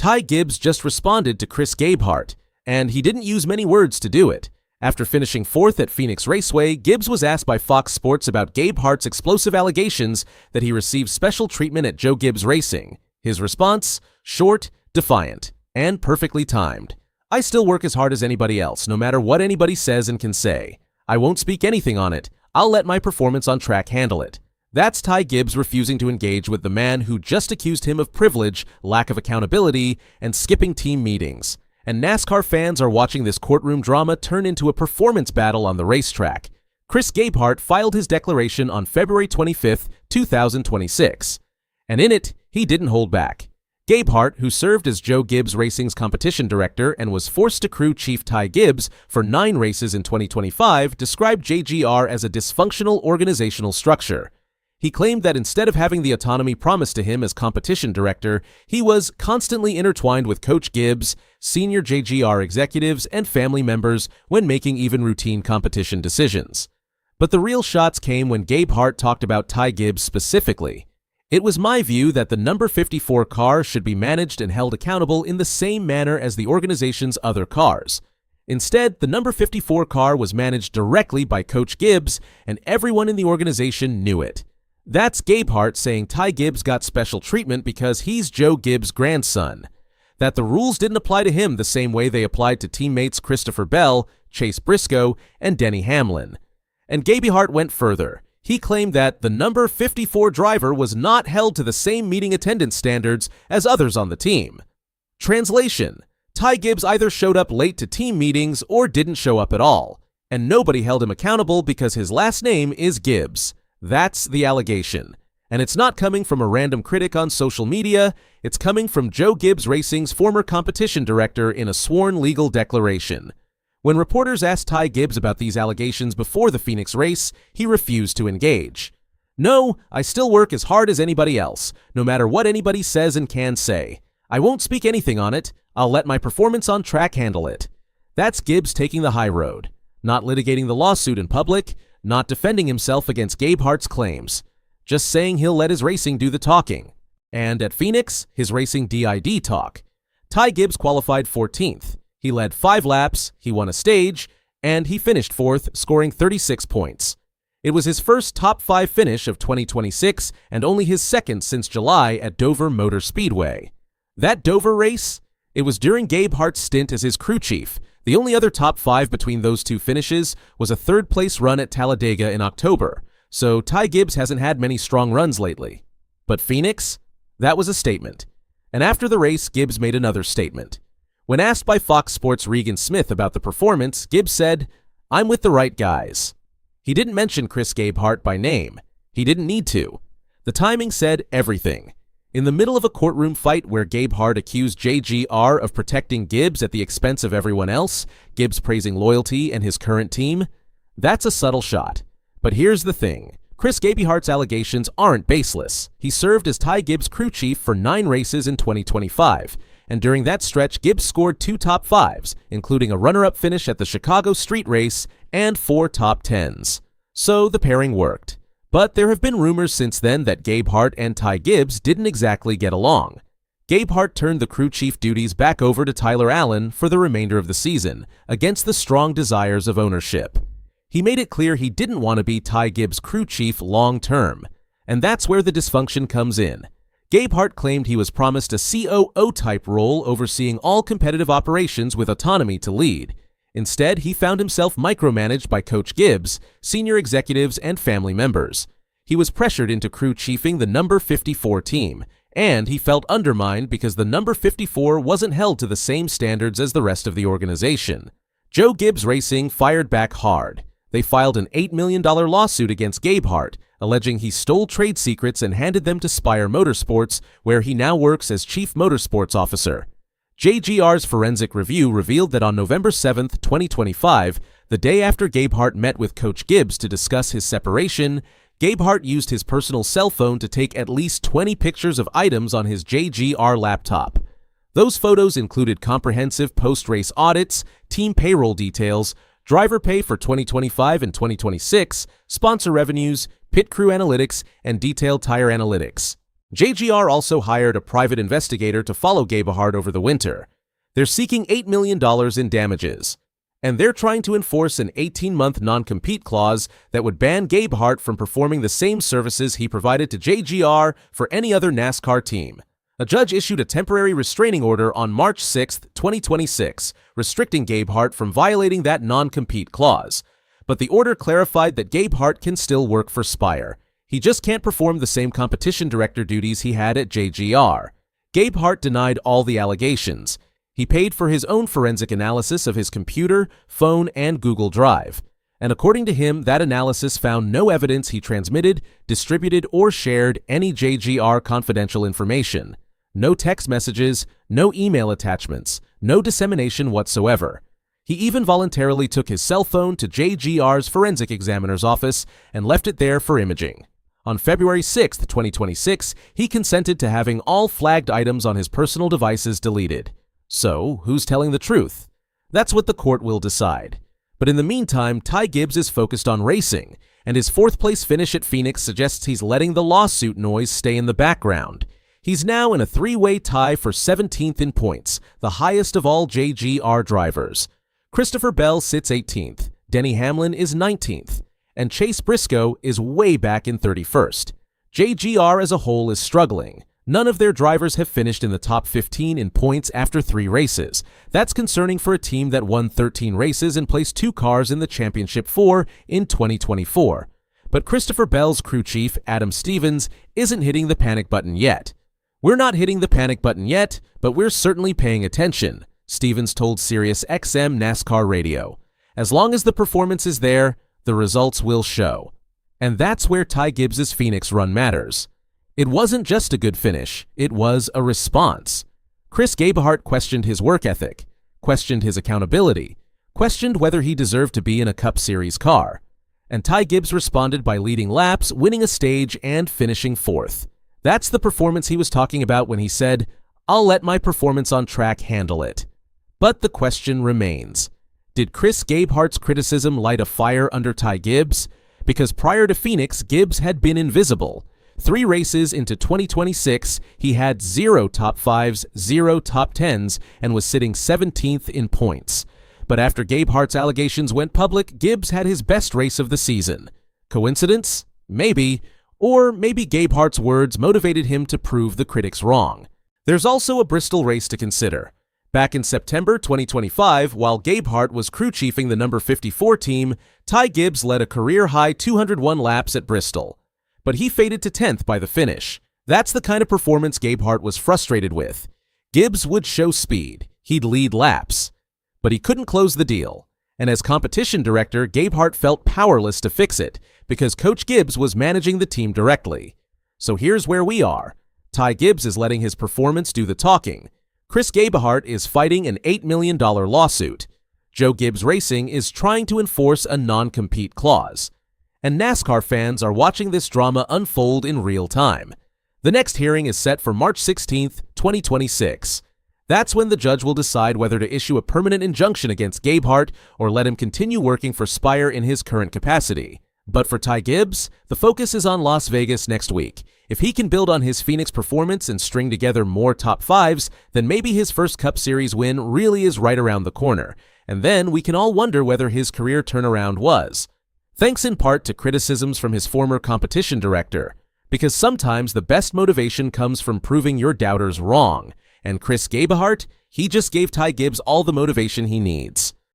Ty Gibbs just responded to Chris Gabehart, and he didn't use many words to do it. After finishing fourth at Phoenix Raceway, Gibbs was asked by Fox Sports about Gabehart's explosive allegations that he received special treatment at Joe Gibbs Racing. His response? Short, defiant, and perfectly timed. "I still work as hard as anybody else, no matter what anybody says and can say. I won't speak anything on it. I'll let my performance on track handle it." That's Ty Gibbs refusing to engage with the man who just accused him of privilege, lack of accountability, and skipping team meetings. And NASCAR fans are watching this courtroom drama turn into a performance battle on the racetrack. Chris Gabehart filed his declaration on February 25, 2026. And in it, he didn't hold back. Gabehart, who served as Joe Gibbs Racing's competition director and was forced to crew Chief Ty Gibbs for 9 races in 2025, described JGR as a dysfunctional organizational structure. He claimed that instead of having the autonomy promised to him as competition director, he was constantly intertwined with Coach Gibbs, senior JGR executives, and family members when making even routine competition decisions. But the real shots came when Gabehart talked about Ty Gibbs specifically. "It was my view that the number 54 car should be managed and held accountable in the same manner as the organization's other cars. Instead, the number 54 car was managed directly by Coach Gibbs, and everyone in the organization knew it." That's Gabehart saying Ty Gibbs got special treatment because he's Joe Gibbs' grandson. That the rules didn't apply to him the same way they applied to teammates Christopher Bell, Chase Briscoe, and Denny Hamlin. And Gabehart went further. He claimed that the number 54 driver was not held to the same meeting attendance standards as others on the team. Translation: Ty Gibbs either showed up late to team meetings or didn't show up at all, and nobody held him accountable because his last name is Gibbs. That's the allegation. And it's not coming from a random critic on social media, it's coming from Joe Gibbs Racing's former competition director in a sworn legal declaration. When reporters asked Ty Gibbs about these allegations before the Phoenix race, he refused to engage. "No, I still work as hard as anybody else, no matter what anybody says and can say. I won't speak anything on it. I'll let my performance on track handle it." That's Gibbs taking the high road, not litigating the lawsuit in public, not defending himself against Gabehart's claims, just saying he'll let his racing do the talking. And at Phoenix, his racing DID talk. Ty Gibbs qualified 14th. He led 5 laps, he won a stage, and he finished 4th, scoring 36 points. It was his first top 5 finish of 2026 and only his second since July at Dover Motor Speedway. That Dover race? It was during Gabehart's stint as his crew chief. The only other top 5 between those two finishes was a 3rd-place run at Talladega in October, so Ty Gibbs hasn't had many strong runs lately. But Phoenix? That was a statement. And after the race, Gibbs made another statement. When asked by Fox Sports' Regan Smith about the performance, Gibbs said, "I'm with the right guys." He didn't mention Chris Gabehart by name. He didn't need to. The timing said everything. In the middle of a courtroom fight where Gabehart accused JGR of protecting Gibbs at the expense of everyone else, Gibbs praising loyalty and his current team, that's a subtle shot. But here's the thing. Chris Gabehart's allegations aren't baseless. He served as Ty Gibbs' crew chief for 9 races in 2025, and during that stretch, Gibbs scored 2 top 5s, including a runner-up finish at the Chicago Street Race and 4 top 10s. So the pairing worked. But there have been rumors since then that Gabehart and Ty Gibbs didn't exactly get along. Gabehart turned the crew chief duties back over to Tyler Allen for the remainder of the season, against the strong desires of ownership. He made it clear he didn't want to be Ty Gibbs' crew chief long-term, and that's where the dysfunction comes in. Gabehart claimed he was promised a COO-type role overseeing all competitive operations with autonomy to lead. Instead, he found himself micromanaged by Coach Gibbs, senior executives, and family members. He was pressured into crew chiefing the number 54 team, and he felt undermined because the number 54 wasn't held to the same standards as the rest of the organization. Joe Gibbs Racing fired back hard. They filed an $8 million lawsuit against Gabehart, alleging he stole trade secrets and handed them to Spire Motorsports, where he now works as Chief Motorsports Officer. JGR's forensic review revealed that on November 7, 2025, the day after Gabehart met with Coach Gibbs to discuss his separation, Gabehart used his personal cell phone to take at least 20 pictures of items on his JGR laptop. Those photos included comprehensive post-race audits, team payroll details, driver pay for 2025 and 2026, sponsor revenues, pit crew analytics, and detailed tire analytics. JGR also hired a private investigator to follow Gabehart over the winter. They're seeking $8 million in damages. And they're trying to enforce an 18-month non-compete clause that would ban Gabehart from performing the same services he provided to JGR for any other NASCAR team. A judge issued a temporary restraining order on March 6, 2026, restricting Gabehart from violating that non-compete clause. But the order clarified that Gabehart can still work for Spire. He just can't perform the same competition director duties he had at JGR. Gabehart denied all the allegations. He paid for his own forensic analysis of his computer, phone, and Google Drive. And according to him, that analysis found no evidence he transmitted, distributed, or shared any JGR confidential information. No text messages, no email attachments, no dissemination whatsoever. He even voluntarily took his cell phone to JGR's forensic examiner's office and left it there for imaging. On February 6, 2026, he consented to having all flagged items on his personal devices deleted. So, who's telling the truth? That's what the court will decide. But in the meantime, Ty Gibbs is focused on racing, and his fourth-place finish at Phoenix suggests he's letting the lawsuit noise stay in the background. He's now in a three-way tie for 17th in points, the highest of all JGR drivers. Christopher Bell sits 18th, Denny Hamlin is 19th, and Chase Briscoe is way back in 31st. JGR as a whole is struggling. None of their drivers have finished in the top 15 in points after 3 races. That's concerning for a team that won 13 races and placed 2 cars in the Championship 4 in 2024. But Christopher Bell's crew chief, Adam Stevens, isn't hitting the panic button yet. "We're not hitting the panic button yet, but we're certainly paying attention," Stevens told Sirius XM NASCAR Radio. "As long as the performance is there, the results will show." And that's where Ty Gibbs' Phoenix run matters. It wasn't just a good finish, it was a response. Chris Gabehart questioned his work ethic, questioned his accountability, questioned whether he deserved to be in a Cup Series car. And Ty Gibbs responded by leading laps, winning a stage, and finishing 4th. That's the performance he was talking about when he said, "I'll let my performance on track handle it." But the question remains, did Chris Gabehart's criticism light a fire under Ty Gibbs? Because prior to Phoenix, Gibbs had been invisible. 3 races into 2026, he had 0 top 5s, 0 top 10s, and was sitting 17th in points. But after Gabehart's allegations went public, Gibbs had his best race of the season. Coincidence? Maybe. Or maybe Gabehart's words motivated him to prove the critics wrong. There's also a Bristol race to consider. Back in September 2025, while Gabehart was crew chiefing the number 54 team, Ty Gibbs led a career-high 201 laps at Bristol. But he faded to 10th by the finish. That's the kind of performance Gabehart was frustrated with. Gibbs would show speed. He'd lead laps. But he couldn't close the deal. And as competition director, Gabehart felt powerless to fix it because Coach Gibbs was managing the team directly. So here's where we are. Ty Gibbs is letting his performance do the talking. Chris Gabehart is fighting an $8 million lawsuit. Joe Gibbs Racing is trying to enforce a non-compete clause. And NASCAR fans are watching this drama unfold in real time. The next hearing is set for March 16, 2026. That's when the judge will decide whether to issue a permanent injunction against Gabehart or let him continue working for Spire in his current capacity. But for Ty Gibbs, the focus is on Las Vegas next week. If he can build on his Phoenix performance and string together more top 5s, then maybe his first Cup Series win really is right around the corner. And then we can all wonder whether his career turnaround was. Thanks in part to criticisms from his former competition director, because sometimes the best motivation comes from proving your doubters wrong. And Chris Gabehart, he just gave Ty Gibbs all the motivation he needs.